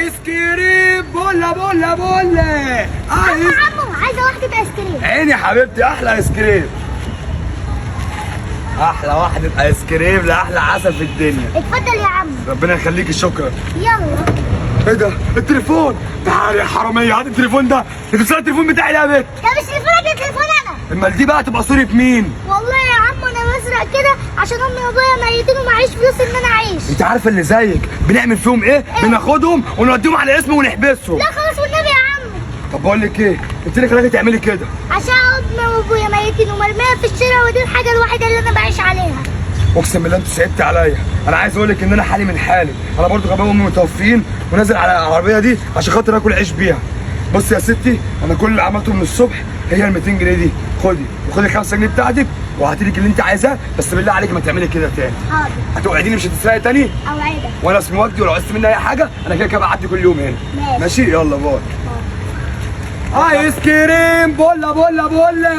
ايس كريم بولا بولا بولا. عمو عايزه واحده ايس كريم. عيني يا حبيبتي، احلى ايس كريم، احلى واحده ايس كريم لاحلى عسل في الدنيا. اتفضل يا عمو. ربنا يخليكي، شكرا. يلا. ايه ده؟ التليفون. تعالي يا حراميه، هات التليفون ده. انت بتسرق التليفون بتاعي ليه يا بت؟ ده مش تليفونك، ده تليفون انا. امال دي بقى تبقى صورة مين؟ والله يا عمو انا بسرق كده عشان امي وابويا ميتين ومعيش فلوس ان انا اعيش. انت عارفه اللي زيك بنعمل فيهم ايه؟ بناخدهم ونوديهم على اسم ونحبسهم. لا خلاص والنبي يا عمو. طب بقول لك ايه؟ انت ليه خلاكي تعملي كده؟ عشان امي وابويا ميتين ومرميه في الشارع، ودي الحاجه الوحيده اللي انا بعيش عليها. اقسم بالله انت صعبت عليا. انا عايز اقول لك ان انا حالي من حالي، انا برضو غباء امي متوفيين ونازل على العربيه دي عشان خاطر اكل عيش بيها. بص يا ستي، انا كل اللي عملته من الصبح هي ال 200 جنيه دي. خدي وخدي ال 5 جنيه بتاعتك وهاتي لك اللي انت عايزاه، بس بالله عليك ما تعملي كده تاني. حاضر. هتوعديني مش هتسرقي تاني؟ اوعدك. وانا اسمي وجدي، ولو عايزت مني اي حاجه انا كده كده بعدي كل يوم هنا. ماشي. ماشي، يلا باي. ايس كريم بولا بولا بولا.